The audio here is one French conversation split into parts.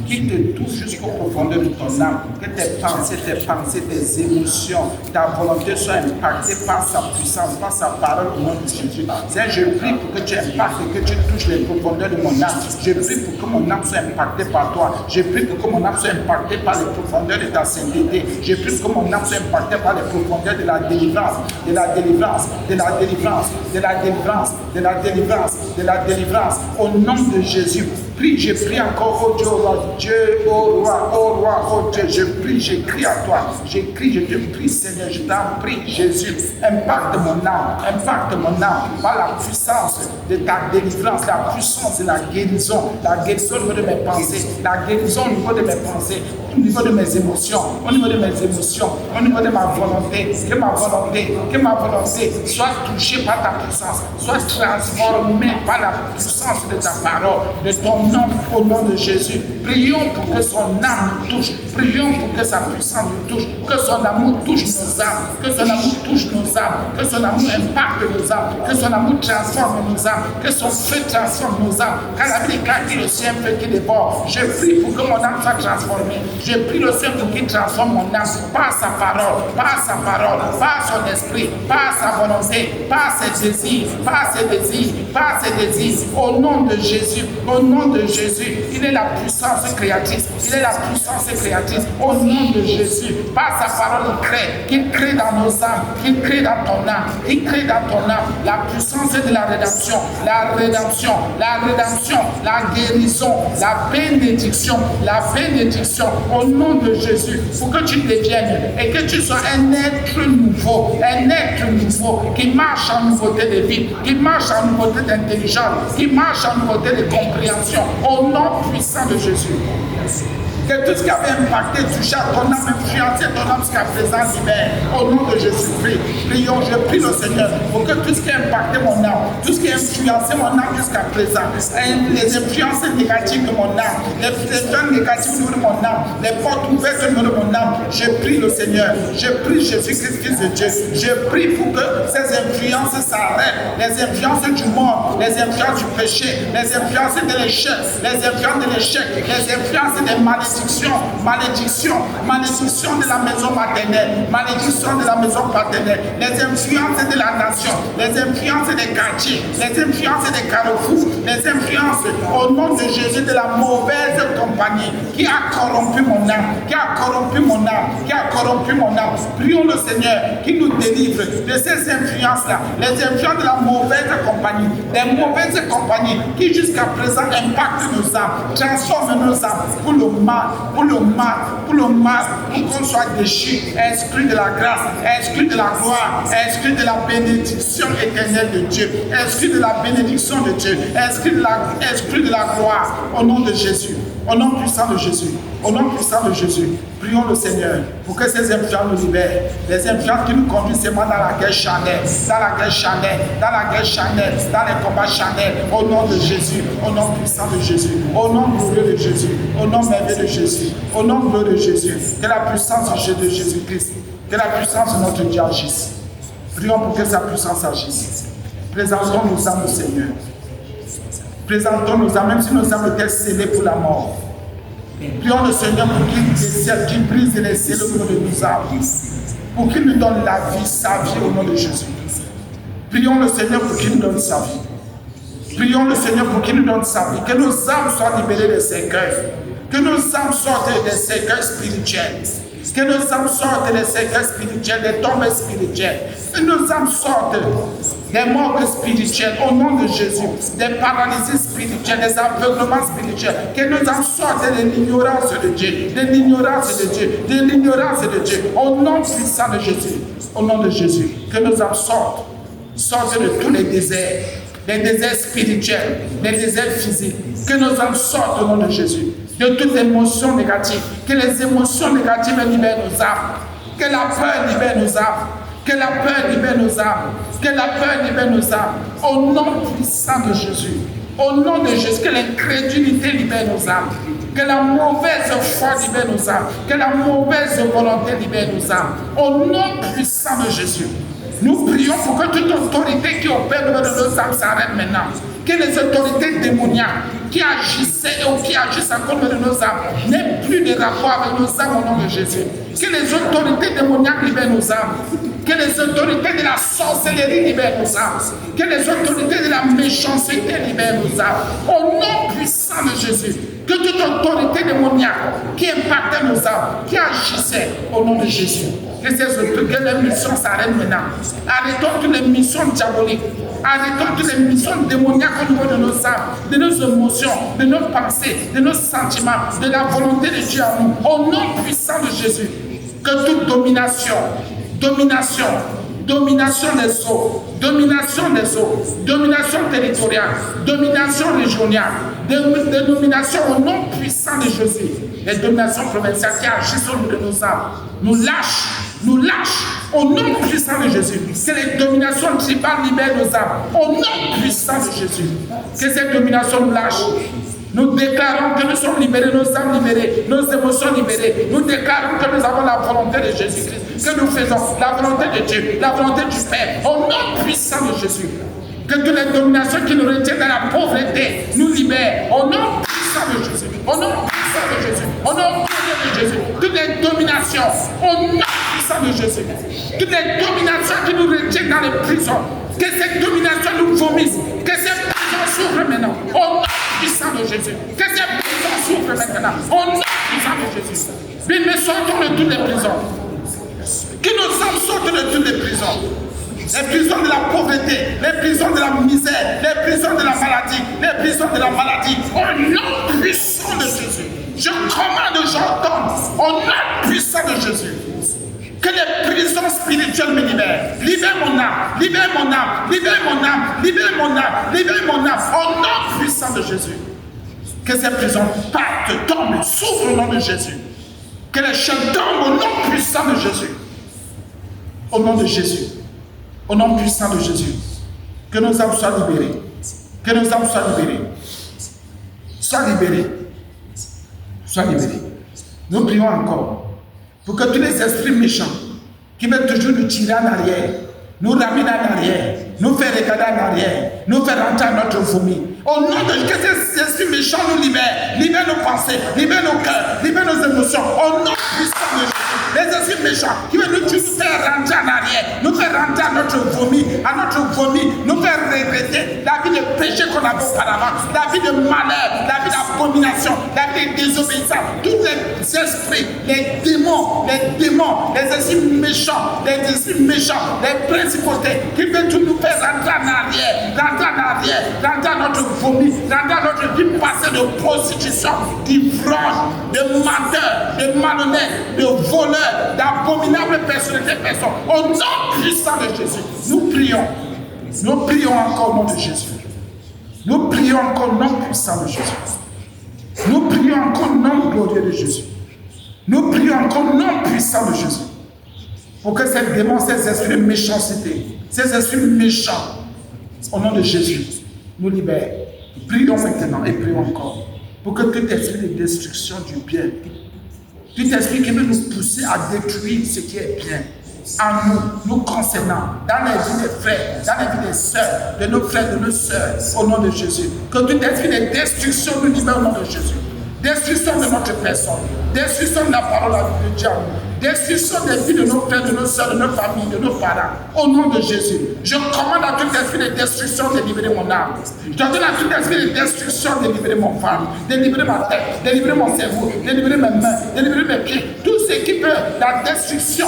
qui te touche jusqu'au profondeur de ton âme, que tes pensées, tes émotions, ta volonté soient impactées par sa puissance, par sa parole au nom de Jésus. Seigneur, je prie pour que tu impactes et que tu touches les profondeurs de mon âme. Je prie pour que mon âme soit impactée par toi. Je prie pour que mon âme soit impactée par les profondeurs de ta sainteté. Je prie pour que mon âme soit impactée par les profondeurs de la délivrance, de la délivrance, de la délivrance, de la délivrance, de la délivrance, de la délivrance. Au nom de Jésus. Je prie encore, oh Dieu, oh Dieu, oh roi, oh Dieu, je prie, je crie à toi, je crie, je te prie, Seigneur, je t'en prie, Jésus, impacte mon âme, par la puissance de ta délivrance, la puissance de la guérison au niveau de mes pensées, la guérison au niveau de mes pensées, au niveau de mes émotions, au niveau de de ma volonté, que ma volonté soit touchée par ta puissance, soit transformée par la puissance de ta parole, de ton nom, au nom de Jésus. Prions pour que son âme nous touche, prions pour que sa puissance nous touche, que son amour touche nos âmes, que son amour touche nos âmes, que son amour impacte nos âmes, que son amour transforme nos âmes, que son feu transforme nos âmes. Car la vie est le ciel feu qui dévore. Je prie pour que mon âme soit transformée. Je prie le Seigneur pour qu'il transforme mon âme par sa parole, par son esprit, par sa volonté, par ses désirs, au nom de Jésus, au nom de Jésus. Il est la puissance créatrice, au nom de Jésus. Par sa parole, qu'il crée dans nos âmes, qu'il crée dans ton âme, la puissance de la rédemption, la guérison, la bénédiction, au nom de Jésus, pour que tu deviennes et que tu sois un être nouveau, qui marche en nouveauté de vie, qui marche en nouveauté d'intelligence, qui marche en nouveauté de compréhension, au nom puissant de Jésus. Que tout ce qui avait impacté, touché à ton âme, influencé ton âme jusqu'à présent, libère. Au nom de Jésus-Christ, prions, je prie le Seigneur pour que tout ce qui a impacté mon âme, tout ce qui a influencé mon âme jusqu'à présent, les influences négatives de mon âme, les influences négatives au niveau de mon âme, les portes ouvertes au niveau de mon âme, je prie le Seigneur, je prie Jésus-Christ, Fils de Dieu, je prie pour que ces influences s'arrêtent, les influences du monde, les influences du péché, les influences de l'échec, les influences des malédiction de la maison maternelle, malédiction de la maison paternelle, les influences de la nation, les influences des quartiers, les influences des carrefours, les influences au nom de Jésus de la mauvaise compagnie qui a corrompu mon âme, Prions le Seigneur qui nous délivre de ces influences-là, les influences de la mauvaise compagnie, des mauvaises compagnies qui jusqu'à présent impactent nos âmes, transforment nos âmes pour le mal, pour qu'on soit déchu, exclu de la grâce, exclu de la gloire, exclu de la bénédiction éternelle de Dieu, exclu de la bénédiction de Dieu, exclu de la gloire, au nom de Jésus, au nom puissant de Jésus, prions le Seigneur pour que ces influences nous libèrent, les influences qui nous conduisent seulement dans la guerre charnelle, dans les combats charnels, au nom de Jésus, au nom puissant de Jésus, au nom glorieux de Jésus, au nom merveilleux de Jésus, au nom glorieux de Jésus, que la puissance de Jésus-Christ, que la puissance de notre Dieu agisse. Prions pour que sa puissance agisse. Présentons nos âmes au Seigneur. Présentons nos âmes, même si nos âmes étaient scellées pour la mort. Prions le Seigneur pour qu'il brise les scellés au nom de nos âmes, pour qu'il nous donne la vie, sa vie au nom de Jésus. Prions le Seigneur pour qu'il nous donne sa vie. Prions le Seigneur pour qu'il nous donne sa vie. Que nos âmes soient libérées des cercueils. Que nos âmes sortent des cercueils spirituels. Que nos âmes sortent des cercueils spirituels, des tombes spirituelles. Que nos âmes sortent des morts spirituels au nom de Jésus, des paralysies spirituelles, des aveuglements spirituels. Que nos âmes sortent de l'ignorance de Dieu, au nom puissant de Jésus, au nom de Jésus. Que nos âmes sortent de tous les déserts spirituels, des déserts physiques. Que nos âmes sortent au nom de Jésus. De toutes émotions négatives, que les émotions négatives libèrent nos âmes, que la peur libère nos âmes, que la peur libère nos âmes, au nom puissant de Jésus, au nom de Jésus, que l'incrédulité libère nos âmes, que la mauvaise foi libère nos âmes, que la mauvaise volonté libère nos âmes, au nom puissant de Jésus. Nous prions pour que toute autorité qui opère dans nos âmes s'arrête maintenant, que les autorités démoniaques qui agissait ou qui agissent encore de nos âmes n'aient plus de rapport avec nos âmes au nom de Jésus. Que les autorités démoniaques libèrent nos âmes. Que les autorités de la sorcellerie libèrent nos âmes. Que les autorités de la méchanceté libèrent nos âmes. Au nom puissant de Jésus. Que toute autorité démoniaque qui impactait nos âmes, qui agissait au nom de Jésus. Que les missions s'arrêtent maintenant. Arrêtons toutes les missions diaboliques. Arrêtons toutes les missions démoniaques au niveau de nos âmes, de nos émotions, de nos pensées, de nos sentiments, de la volonté de Dieu en nous. Au nom puissant de Jésus. Que toute domination des eaux, domination territoriale, domination régionale, domination au nom puissant de Jésus, les dominations provinciales qui agissent au niveau de nos âmes, nous lâchent au nom puissant de Jésus. Que les dominations tribales libèrent nos âmes au nom puissant de Jésus. Que ces dominations nous lâchent. Nous déclarons que nous sommes libérés, nos âmes libérées, nos émotions libérées. Nous déclarons que nous avons la volonté de Jésus-Christ, que nous faisons la volonté de Dieu, la volonté du Père, au nom puissant de Jésus. Que toutes les dominations qui nous retiennent dans la pauvreté nous libèrent, au nom puissant de Jésus, au nom puissant de Jésus, au nom puissant de Jésus. Toutes les dominations, au nom puissant de Jésus. Toutes les dominations qui nous retiennent dans les prisons, que ces dominations nous vomissent, que ces prisons s'ouvrent maintenant, au nom puissant de Jésus. Que ces prisons s'ouvrent maintenant, au nom puissant de Jésus. Mais sortons de toutes les prisons. Que nos âmes sortent de toutes les prisons. Les prisons de la pauvreté, les prisons de la misère, les prisons de la maladie, les prisons de la maladie. Au nom puissant de Jésus. Je commande, j'entends, au nom puissant de Jésus. Que les prisons spirituelles me libèrent. Libère mon âme, libère mon âme, libère mon âme, libère mon âme, libère mon âme. Au nom puissant de Jésus. Que ces prisons partent, tombent, s'ouvrent au nom de Jésus. Que les chaînes tombent au nom puissant de Jésus. Au nom de Jésus. Au nom puissant de Jésus. Que nos âmes soient libérées. Que nos âmes soient libérées. Soient libérées. Soient libérées. Nous prions encore pour que tous les esprits méchants qui veulent toujours nous tirer en arrière, nous ramener en arrière, nous faire regarder en arrière, nous faire rentrer à notre vomi. Au nom de Dieu, que ces esprits méchants nous libèrent. Libère nos pensées, libère nos cœurs, libère nos émotions. Au nom puissant de Jésus. Les esprits méchants qui veulent nous faire rentrer en arrière, nous faire rentrer à notre vomi, nous faire regretter la vie de péché qu'on avait auparavant, la vie de malheur, la vie d'abomination, la vie de désobéissance. Tous les esprits, les démons, les esprits méchants, les principautés qui veulent tout nous faire rentrer en arrière, rentrer à notre vomi, rentrer à notre vie passée de prostitution, d'ivrogne, de menteur, de malhonnête, de voleur, d'abominables personnalités, personnes. Au nom puissant de Jésus, nous prions encore au nom de Jésus. Nous prions encore au nom puissant de Jésus. Nous prions encore au nom glorieux de Jésus. Nous prions encore au nom puissant de Jésus. Pour que ces démons, ces esprits de méchanceté, ces esprits méchants, au nom de Jésus, nous libèrent. Prions maintenant et prions encore. Pour que tout esprit de destruction du bien, tout esprit qui veut nous pousser à détruire ce qui est bien, en nous, nous concernant, dans les vies des frères, dans les vies des sœurs, de nos frères, de nos sœurs, au nom de Jésus. Que tout esprit de destruction nous libère au nom de Jésus. Destruction de notre personne, destruction de la parole de Dieu, destruction des vies de nos frères, de nos sœurs, de nos familles, de nos parents. Au nom de Jésus, je commande à tout esprit de destruction de libérer mon âme. Je donne à tout esprit de destruction de libérer mon femme, de libérer ma tête, de libérer mon cerveau, de libérer mes mains, de libérer mes pieds. Tout ce qui veut la destruction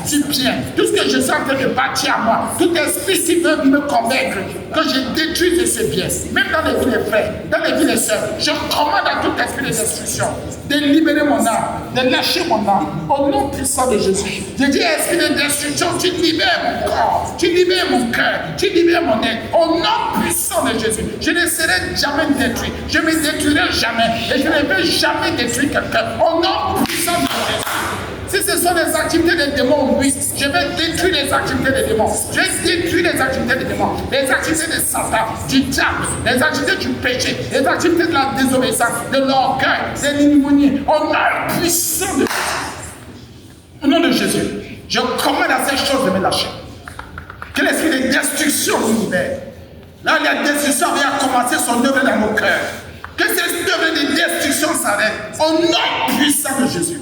du bien. Tout ce que je suis en train de bâtir à moi. Tout esprit qui veut me convaincre que je détruise ce bien. Même dans les vies des frères, dans les vies des sœurs, je commande à tout esprit de destruction de libérer mon âme, de lâcher mon âme, au nom puissant de Jésus. Je dis, esprit de destruction, tu libères mon corps, tu libères mon cœur, tu libères mon être, au nom puissant de Jésus. Je ne serai jamais détruit, je ne me détruirai jamais, et je ne vais jamais détruire quelqu'un, au nom puissant de Jésus. Si ce sont les activités des démons, oui, je vais détruire les activités des démons. Je vais détruire les activités des démons, les activités de Satan, du diable, les activités du péché, les activités de la désobéissance, de l'orgueil, de l'ignominie, au nom puissant de Jésus. Au nom de Jésus, je commande à ces choses de me lâcher. Que l'esprit de destruction nous libère. Là, la destruction vient commencer son œuvre dans nos cœurs. Que cette œuvre de destruction s'arrête au nom puissant de Jésus.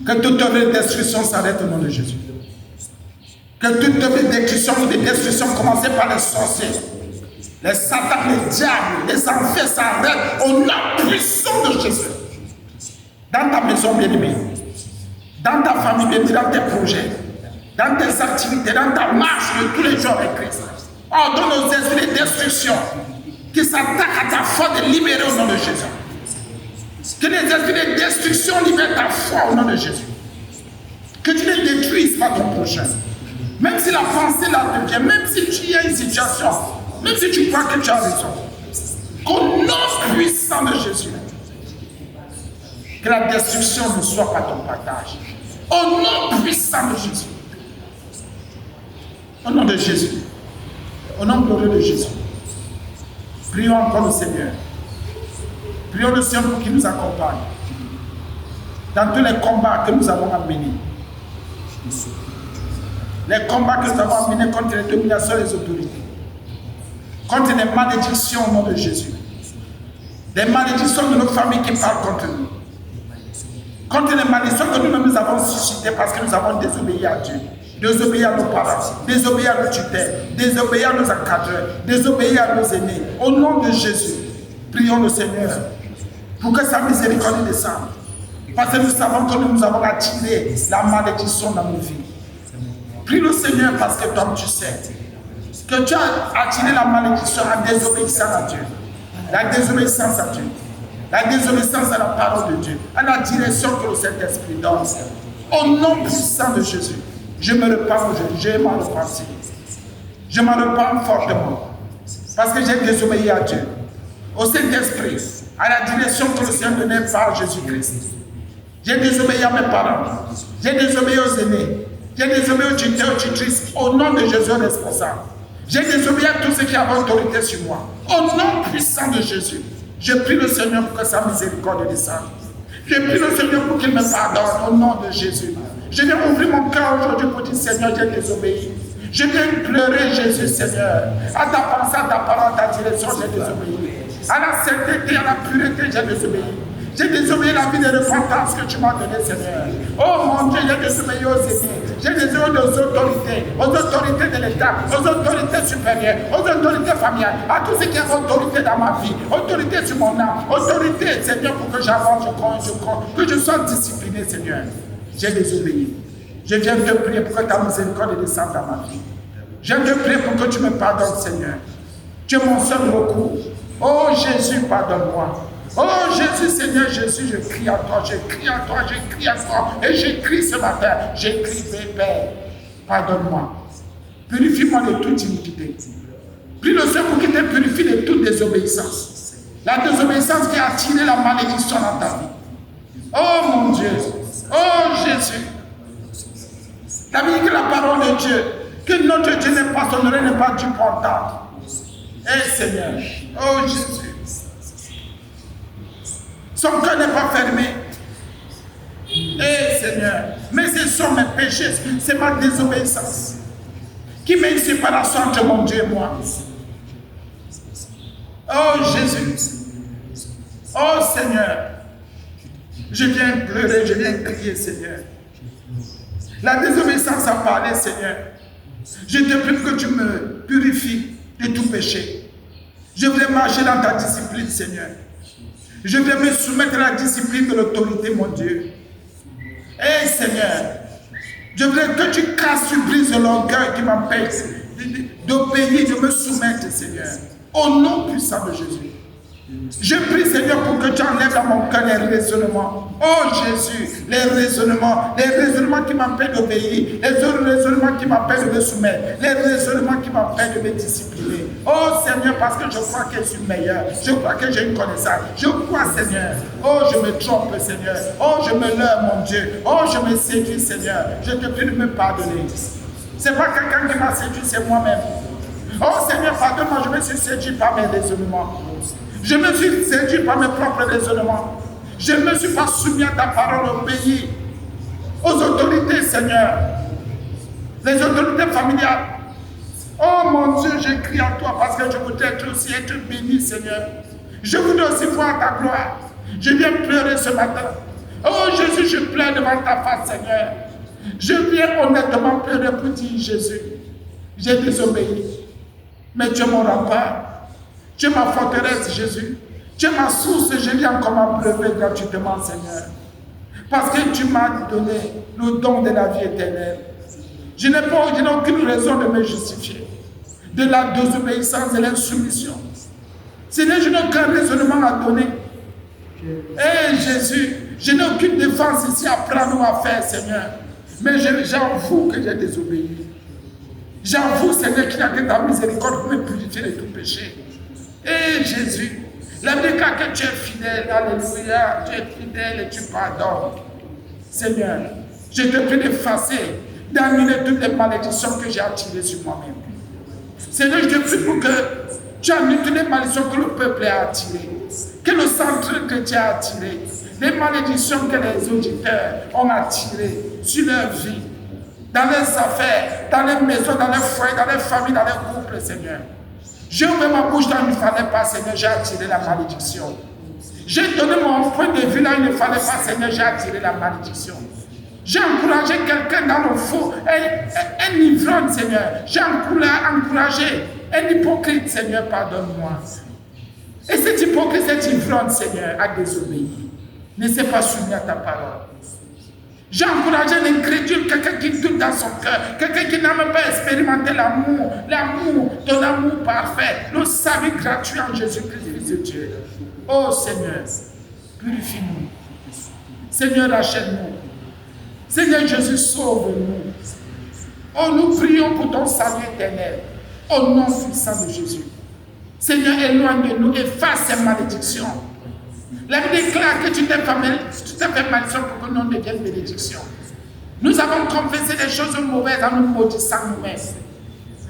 Que toute œuvre de destruction s'arrête au nom de Jésus. Que toute œuvre de destruction commencée par les sorciers, les satans, les diables, les enfers s'arrêtent au nom puissant de Jésus. Dans ta maison bien-aimée, dans ta famille bien-aimée, dans tes projets, dans tes activités, dans ta marche de tous les jours avec Christ. Ordonne aux esprits de destruction qui s'attaquent à ta foi de libérer au nom de Jésus. Que les esprits de destruction libèrent ta foi au nom de Jésus. Que tu ne détruises pas ton prochain. Même si la pensée là te vient, même si tu as une situation, même si tu crois que tu as raison. Qu'au nom puissant de Jésus, que la destruction ne soit pas ton partage. Au nom puissant de Jésus. Au nom de Jésus. Au nom glorieux de Jésus. Prions encore le Seigneur. Prions le Seigneur pour qu'il nous accompagne. Dans tous les combats que nous avons amenés. Les combats que nous avons amenés contre les dominations et les autorités. Contre les malédictions au nom de Jésus. Les malédictions de nos familles qui parlent contre nous. Contre les malédictions que nous-mêmes nous avons suscitées parce que nous avons désobéi à Dieu. Désobéi à nos parents, désobéi à nos tuteurs, désobéi à nos encadreurs, désobéi à nos aînés. Au nom de Jésus, prions le Seigneur pour que sa miséricorde descende. Parce que nous savons que nous avons attiré la malédiction dans nos vies. Prie le Seigneur parce que toi tu sais que tu as attiré la malédiction en désobéissant à Dieu. La désobéissance à Dieu. La désobéissance à la parole de Dieu. À la direction que le Saint-Esprit donne. Au nom puissant de Jésus. Je me repens aujourd'hui, je m'en repens. Je m'en repens fortement. Parce que j'ai désobéi à Dieu. Au Saint-Esprit, à la direction que le Seigneur donnait par Jésus-Christ. J'ai désobéi à mes parents. J'ai désobéi aux aînés. J'ai désobéi aux tuteurs, aux tutrices. Au nom de Jésus responsable. J'ai désobéi à tous ceux qui avaient autorité sur moi. Au nom puissant de Jésus, je prie le Seigneur pour que sa miséricorde descende. Je prie le Seigneur pour qu'il me pardonne au nom de Jésus. Je viens ouvrir mon cœur aujourd'hui pour dire Seigneur, j'ai désobéi. Je viens pleurer Jésus, Seigneur. À ta pensée, à ta parole, à ta direction, j'ai désobéi. À la sainteté, à la pureté, j'ai désobéi. J'ai désobéi la vie de repentance que tu m'as donnée, Seigneur. Oh mon Dieu, j'ai désobéi aux aînés. J'ai désobéi aux autorités de l'État, aux autorités supérieures, aux autorités familiales, à tous ceux qui ont autorité dans ma vie, autorité sur mon âme, autorité, Seigneur, pour que j'avance, je crois, que je sois discipliné, Seigneur. J'ai désobéi. Je viens te prier pour que ta miséricorde descende dans ma vie. Je viens te prier pour que tu me pardonnes, Seigneur. Tu es mon seul recours. Oh Jésus, pardonne-moi. Oh Jésus, Seigneur Jésus, je crie à toi, je crie à toi, je crie à toi. Et j'écris ce matin, j'écris, Père, pardonne-moi. Purifie-moi de toute iniquité. Prie le Seigneur pour qu'il te purifie de toute désobéissance. La désobéissance qui a attiré la malédiction dans ta vie. Oh mon Dieu. Oh Jésus, tu as dit que la parole de Dieu, que notre Dieu n'est pas son oreille, n'est pas du portable. Eh Seigneur, oh Jésus, son cœur n'est pas fermé. Eh Seigneur, mais ce sont mes péchés, c'est ma désobéissance qui met une séparation entre mon Dieu et moi. Oh Jésus, oh Seigneur, je viens pleurer, je viens crier, Seigneur. La désobéissance a parlé, Seigneur. Je te prie que tu me purifies de tout péché. Je voudrais marcher dans ta discipline, Seigneur. Je voudrais me soumettre à la discipline de l'autorité, mon Dieu. Eh Seigneur, je voudrais que tu casses, tu brises l'orgueil qui m'empêche d'obéir, de me soumettre, Seigneur. Au nom puissant de Jésus. Je prie, Seigneur, pour que tu enlèves dans mon cœur les raisonnements. Oh Jésus, les raisonnements qui m'empêchent d'obéir, les raisonnements qui m'empêchent de me soumettre, les raisonnements qui m'empêchent de me discipliner. Oh Seigneur, parce que je crois que je suis meilleur, je crois que j'ai une connaissance, je crois, Seigneur. Oh, je me trompe, Seigneur. Oh, je me leurre, mon Dieu. Oh, je me séduis, Seigneur. Je te prie de me pardonner. Ce n'est pas quelqu'un qui m'a séduit, c'est moi-même. Oh Seigneur, pardonne-moi, je me suis séduit par mes raisonnements. Je me suis séduit par mes propres raisonnements. Je ne me suis pas soumis à ta parole au pays, aux autorités, Seigneur. Les autorités familiales, Oh mon Dieu, je crie à toi parce que je voudrais aussi être béni, Seigneur. Je voudrais aussi voir ta gloire. Je viens pleurer ce matin. Oh Jésus, je pleure devant ta face, Seigneur. Je viens honnêtement pleurer pour dire, Jésus, j'ai désobéi. Mais tu es mon rempart. Tu es ma forteresse, Jésus. Tu es ma source, je viens comme à pleurer gratuitement, Seigneur. Parce que tu m'as donné le don de la vie éternelle. Je n'ai aucune raison de me justifier de la désobéissance et l'insoumission. Seigneur, je n'ai aucun raisonnement à donner. Jésus, je n'ai aucune défense ici à prendre ou à faire, Seigneur. Mais j'avoue que j'ai désobéi. J'avoue, Seigneur, qu'il n'y a que ta miséricorde pour me purifier de tout péché. Jésus, la Bible dit que tu es fidèle, alléluia, tu es fidèle et tu pardonnes. Seigneur, je te prie d'effacer, d'annuler toutes les malédictions que j'ai attirées sur moi-même. Seigneur, je te prie pour que tu annules toutes les malédictions que le peuple a attirées, que le centre chrétien a attiré, les malédictions que les auditeurs ont attirées sur leur vie, dans leurs affaires, dans les maisons, dans les foyers, dans les familles, dans les couples, Seigneur. J'ai ouvert ma bouche là où il ne fallait pas, Seigneur, j'ai attiré la malédiction. J'ai donné mon point de vue là où il ne fallait pas, Seigneur, j'ai attiré la malédiction. J'ai encouragé quelqu'un dans le faux, un ivrogne, Seigneur. J'ai encouragé un hypocrite, Seigneur, pardonne-moi. Et cet hypocrite, cet ivrogne, Seigneur, a désobéi. Ne s'est pas soumis à ta parole. J'ai encouragé un incrédule, quelqu'un qui doute dans son cœur, quelqu'un qui n'a même pas expérimenté l'amour, ton amour parfait, le salut gratuit en Jésus-Christ, Fils de Dieu. Oh Seigneur, purifie-nous. Seigneur, rachète-nous. Seigneur Jésus, sauve-nous. Oh, nous prions pour ton salut éternel. Au nom puissant de Jésus. Seigneur, éloigne de nous, efface ces malédictions. La Bible déclare que tu t'es fait malédiction pour que nous devienne bénédiction. Nous avons confessé des choses mauvaises en nous maudissant nous-mêmes.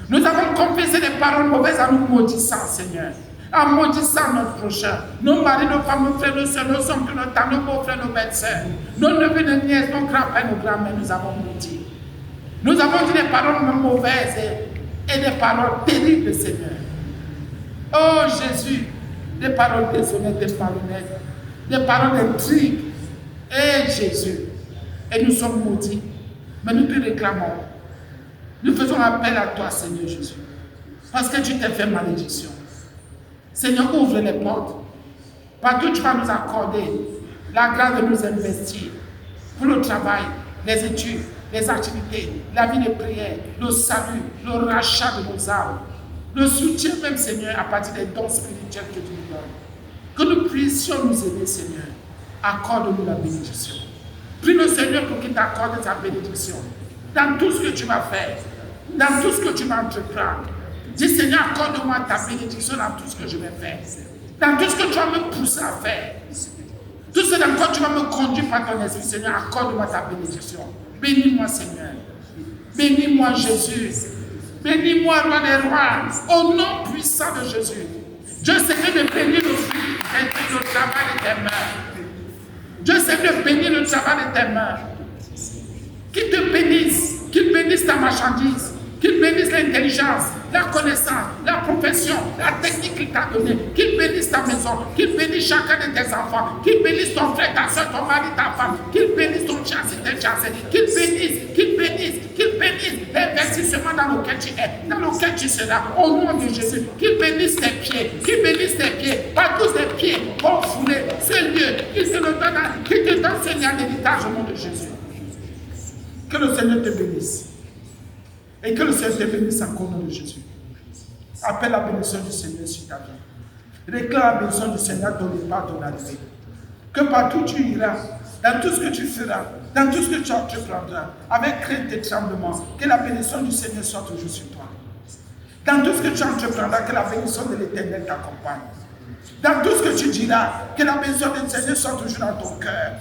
Nous avons confessé des paroles mauvaises en nous maudissant, Seigneur. En maudissant notre prochain, nos maris, nos femmes, nos frères, nos soeurs, nos oncles, nos tantes, nos beaux-frères, nos belles-sœurs, nos neveux, nos nièces, nos grands-pères, nos grands-mères, nous avons maudit. Nous avons dit des paroles mauvaises et des paroles terribles, Seigneur. Oh Jésus, des paroles déshonnêtes, des malhonnêtes, des paroles d'intrigue. Jésus, et nous sommes maudits, mais nous te réclamons. Nous faisons appel à toi, Seigneur Jésus, parce que tu t'es fait malédiction. Seigneur, ouvre les portes. Partout tu vas nous accorder la grâce de nous investir pour le travail, les études, les activités, la vie de prière, le salut, le rachat de nos âmes, le soutien même, Seigneur, à partir des dons spirituels que tu nous donnes. Que nous puissions nous aider, Seigneur. Accorde-nous la bénédiction. Prie le Seigneur pour qu'il t'accorde sa bénédiction dans tout ce que tu vas faire, dans tout ce que tu vas entreprendre. Dis, Seigneur, accorde-moi ta bénédiction dans tout ce que je vais faire, dans tout ce que tu vas me pousser à faire, tout ce dans quoi tu vas me conduire par ton esprit. Seigneur, accorde-moi ta bénédiction. Bénis-moi, Seigneur. Bénis-moi, Jésus. Bénis-moi, roi des rois, au nom puissant de Jésus. Dieu sait de bénir le fruit et le travail de tes mains. Dieu sait de bénir le travail de tes mains. Qu'il te bénisse, qu'il bénisse ta marchandise, qu'il bénisse l'intelligence, la connaissance, la profession, la technique qu'il t'a donnée, qu'il bénisse ta maison, qu'il bénisse chacun de tes enfants, qu'il bénisse ton frère, ta soeur, ton mari, ta femme, qu'il bénisse ton chassé, tes chassés, qu'il bénisse l'investissement dans lequel tu es, dans lequel tu seras, au nom de Jésus, qu'il bénisse tes pieds, pas tous tes pieds, vont fouler ce lieu, qu'il te donne Seigneur l'héritage au nom de Jésus. Que le Seigneur te bénisse. Et que le Seigneur te bénisse encore au nom de Jésus. Appelle la bénédiction du Seigneur sur ta vie. Réclame la bénédiction du Seigneur ton départ, ton arrivée. Que partout tu iras, dans tout ce que tu feras, dans tout ce que tu entreprendras, avec crainte et tremblement, que la bénédiction du Seigneur soit toujours sur toi. Dans tout ce que tu entreprendras, que la bénédiction de l'Éternel t'accompagne. Dans tout ce que tu diras, que la bénédiction du Seigneur soit toujours dans ton cœur.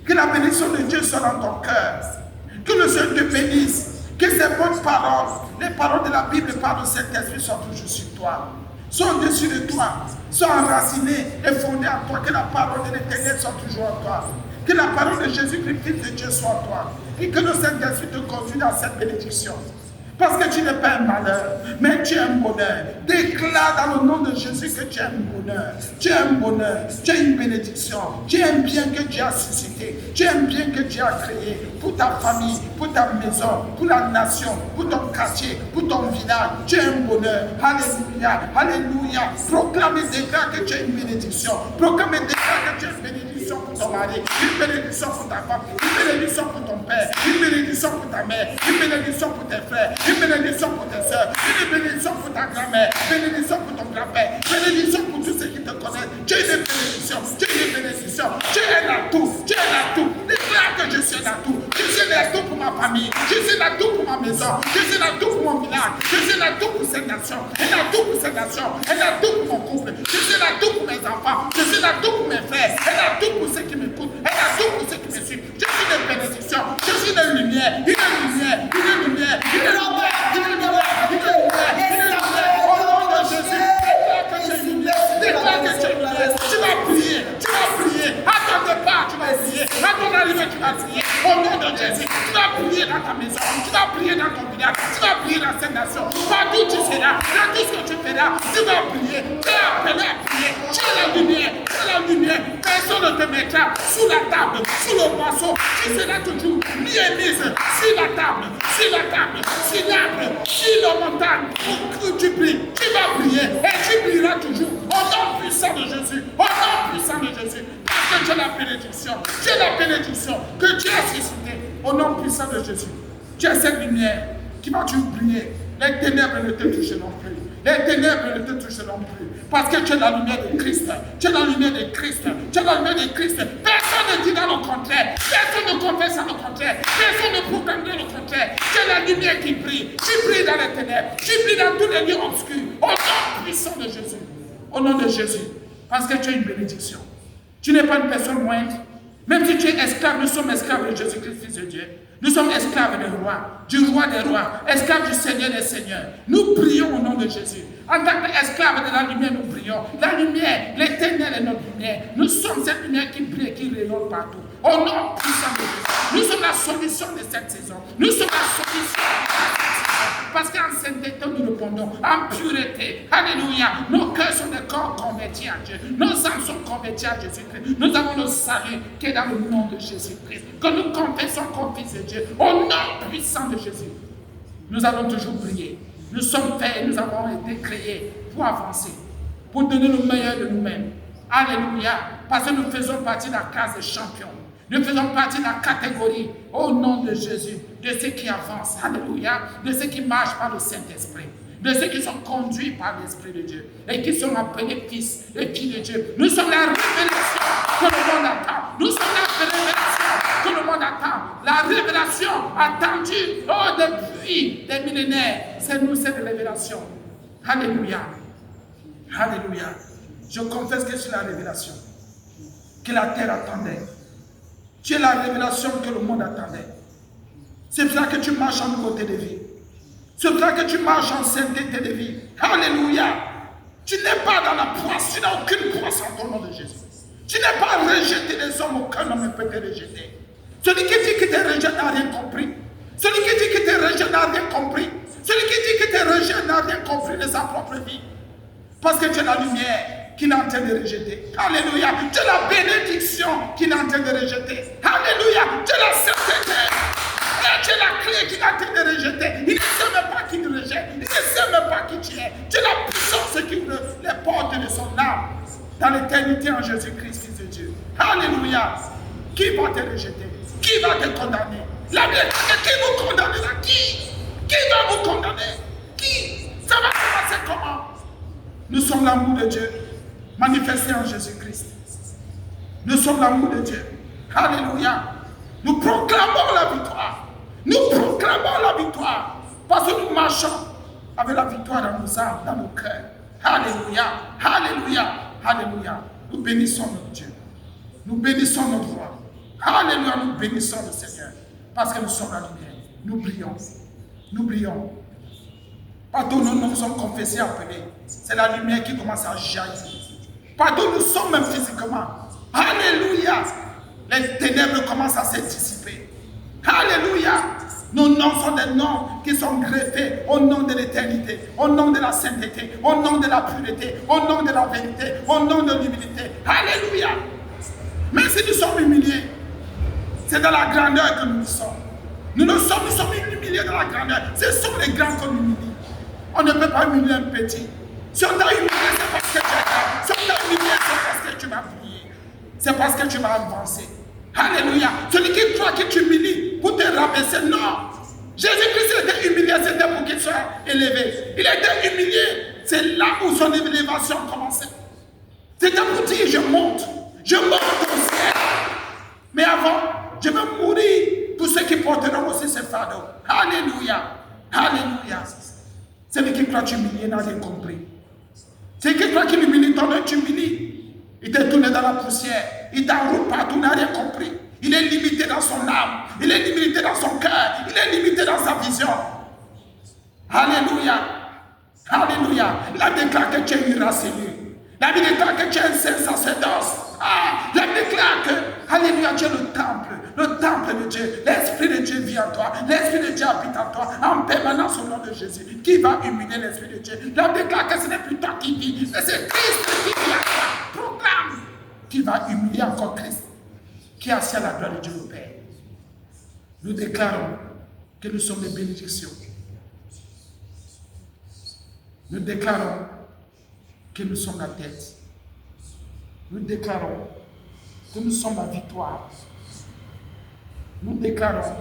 Que la bénédiction de Dieu soit dans ton cœur. Que le Seigneur te bénisse. Que ces bonnes paroles, les paroles de la Bible, par le Saint-Esprit soient toujours sur toi. Soient au-dessus de toi. Soient enracinées et fondées en toi. Que la parole de l'Éternel soit toujours en toi. Que la parole de Jésus-Christ, Fils de Dieu, soit en toi. Et que le Saint-Esprit te conduise dans cette bénédiction. Parce que tu n'es pas un malheur, mais tu es un bonheur. Déclare dans le nom de Jésus que tu es un bonheur. Tu es un bonheur, tu es une bénédiction. Tu es un bien que Dieu a suscité. Tu es un bien que Dieu a créé pour ta famille, pour ta maison, pour la nation, pour ton quartier, pour ton village. Tu es un bonheur. Alléluia, alléluia. Proclame et déclare que tu es une bénédiction. Proclame et déclare que tu es une bénédiction pour ton mari, une bénédiction pour ta femme, une bénédiction pour ton père, une bénédiction pour ta mère, une bénédiction pour tes frères, une bénédiction pour tes soeurs, une bénédiction pour ta grand-mère, une bénédiction pour ton grand-père, une bénédiction pour tous ceux qui te connaissent. Tu es une bénédiction, tu es une bénédiction, tu es un atout, tu es un atout. Déclare que je suis un atout. Je suis un atout pour ma famille, je suis un atout pour ma maison, je suis un atout pour mon village, je suis un atout pour cette nation, un atout pour cette nation, un atout pour mon couple, je suis un atout pour mes enfants, je suis un atout pour mes frères, un atout pour ceux qui m'écoutent, un atout pour ceux qui me suivent. Je suis une bénédiction, je suis une lumière, une lumière, une lumière, une lumière, une lumière, une lumière, une lumière. Au nom de Jésus, déclare que tu es lumière, déclare que tu es lumière. Tu vas prier, tu vas prier. À ton départ, tu vas prier. À ton arrivée, tu vas prier. Au nom de Jésus, tu vas prier dans ta maison, tu vas prier dans ton village, tu vas prier dans cette nation. Partout tu seras, dans tout ce que tu feras, tu vas prier. Tu es appelé à prier. Tu es la lumière, tu es la lumière. Personne ne te mettra sous la table, sous le boisseau. Tu seras toujours mis et mise sur la table, sur l'arbre, sur la montagne. Pour que tu pries, tu vas prier et tu prieras toujours. Au nom puissant de Jésus, au nom puissant de Jésus. Parce que tu es la bénédiction, tu es la bénédiction que Dieu a suscité au nom puissant de Jésus. Tu es cette lumière qui va toujours briller. Les ténèbres ne te toucheront plus. Les ténèbres ne te toucheront plus. Parce que tu es la lumière de Christ. Tu es la lumière de Christ. Tu es la lumière de Christ. Personne ne dit dans le contraire. Personne ne confesse dans le contraire. Personne ne proclame dans le contraire. Tu es la lumière qui brille. Tu brilles dans les ténèbres. Tu brilles dans tous les lieux obscurs. Au nom puissant de Jésus. Au nom de Jésus. Parce que tu es une bénédiction. Tu n'es pas une personne moindre. Même si tu es esclave, nous sommes esclaves de Jésus-Christ, Fils de Dieu. Nous sommes esclaves des rois, du roi des rois, esclaves du Seigneur des seigneurs. Nous prions au nom de Jésus. En tant qu'esclaves de la lumière, nous prions. La lumière, l'éternel est notre lumière. Nous sommes cette lumière qui brille et qui rayonne partout. Au nom puissant de Jésus. Nous sommes la solution de cette saison. Nous sommes la solution. Parce qu'en sainteté, nous répondons, en pureté. Alléluia. Nos cœurs sont des corps convertis à Dieu. Nos âmes sont converties à Jésus-Christ. Nous avons le salut qui est dans le nom de Jésus-Christ. Que nous confessons comme Fils de Dieu. Au nom puissant de Jésus. Nous allons toujours briller. Nous sommes faits, nous avons été créés pour avancer. Pour donner le meilleur de nous-mêmes. Alléluia. Parce que nous faisons partie de la classe des champions. Nous faisons partie de la catégorie, au nom de Jésus, de ceux qui avancent, alléluia, de ceux qui marchent par le Saint-Esprit, de ceux qui sont conduits par l'Esprit de Dieu et qui sont appelés fils et filles de Dieu. Nous sommes la révélation que le monde attend. Nous sommes la révélation que le monde attend. La révélation attendue depuis des millénaires. C'est nous cette révélation. Alléluia. Alléluia. Je confesse que c'est la révélation que la terre attendait. Tu es la révélation que le monde attendait. C'est pour ça que tu marches en nouveauté de vie. C'est pour ça que tu marches en sainteté de vie. Alléluia. Tu n'es pas dans la poisse. Tu n'as aucune poisse en ton nom de Jésus. Tu n'es pas rejeté des hommes. Aucun homme ne peut te rejeter. Celui qui dit qu'il te rejette n'a rien compris. Celui qui dit qu'il te rejette n'a rien compris. Celui qui dit qu'il te rejette n'a rien compris de sa propre vie. Parce que tu es la lumière qu'il est en train de rejeter. Alléluia. Tu es la bénédiction qu'il est en train de rejeter. Alléluia. Tu es la sainteté. Et tu es la clé qu'il est en train de rejeter. Il ne sait même pas qui te rejette. Il ne sait même pas qui tu es. Tu es la puissance qui ouvre les portes de son âme dans l'éternité en Jésus-Christ, Fils de Dieu. Alléluia. Qui va te rejeter? Qui va te condamner? La Bible dit qui vous condamnera? Qui va vous condamner? Qui? Ça va commencer comment? Nous sommes l'amour de Dieu manifesté en Jésus-Christ. Nous sommes l'amour de Dieu. Alléluia. Nous proclamons la victoire. Nous proclamons la victoire. Parce que nous marchons avec la victoire dans nos âmes, dans nos cœurs. Alléluia. Alléluia. Alléluia. Nous bénissons notre Dieu. Nous bénissons notre roi. Alléluia. Nous bénissons le Seigneur. Parce que nous sommes la lumière. Nous brillons. Nous brillons. Partout nous nous sommes confessés, appelés. C'est la lumière qui commence à jaillir. Partout nous sommes même physiquement. Alléluia. Les ténèbres commencent à se dissiper. Alléluia. Nos noms sont des noms qui sont greffés au nom de l'éternité, au nom de la sainteté, au nom de la pureté, au nom de la vérité, au nom de l'humilité. Alléluia. Même si nous sommes humiliés, c'est dans la grandeur que nous sommes. Nous sommes humiliés dans la grandeur. Ce sont les grands qu'on humilie. On ne peut pas humilier un petit. Si on t'a humilié, c'est parce que tu es grand. Si on t'a humilié, c'est parce que tu m'as prié. C'est parce que tu m'as avancé. Alléluia. Celui qui croit que tu humilies pour te rabaisser, non. Jésus-Christ était humilié, c'était pour qu'il soit élevé. Il était humilié. C'est là où son élévation commençait. C'était pour dire, je monte au ciel. Mais avant, je veux mourir pour ceux qui porteront aussi ce fardeau. Alléluia. Alléluia. Celui qui croit t'humilier n'a rien compris. Celui qui croit qu'il humilie ton œil, t'humilie. Il t'est tourné dans la poussière. Il t'enroule partout, n'a rien compris. Il est limité dans son âme. Il est limité dans son cœur. Il est limité dans sa vision. Alléluia. Alléluia. La déclare que tu es irascible. La Bible déclare que tu es un saint sacerdoce. La déclare que, alléluia, tu es le temple de Dieu. L'Esprit de Dieu vit en toi. L'Esprit de Dieu habite en toi, en permanence au nom de Jésus. Qui va humilier l'Esprit de Dieu? La déclare que ce n'est plus toi qui vis, mais c'est Christ qui vit en toi. Proclame qui va humilier encore Christ, qui est assis à la gloire de Dieu le Père. Nous déclarons que nous sommes des bénédictions. Nous déclarons que nous sommes la tête. Nous déclarons que nous sommes la victoire. Nous déclarons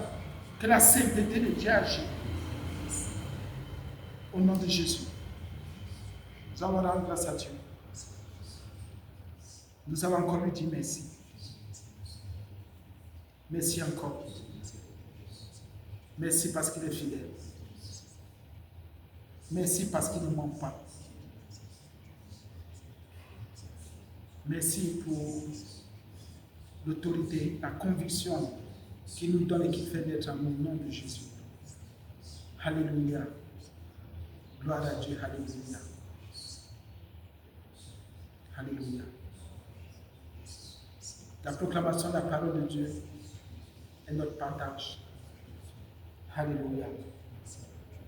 que la sainteté de Dieu agit. Au nom de Jésus. Nous allons rendre grâce à Dieu. Nous allons encore lui dire merci. Merci encore. Merci parce qu'il est fidèle. Merci parce qu'il ne ment pas. Merci pour l'autorité, la conviction qu'il nous donne et qui fait naître en nous, au nom de Jésus. Alléluia. Gloire à Dieu. Alléluia. Alléluia. La proclamation de la parole de Dieu est notre partage. Alléluia.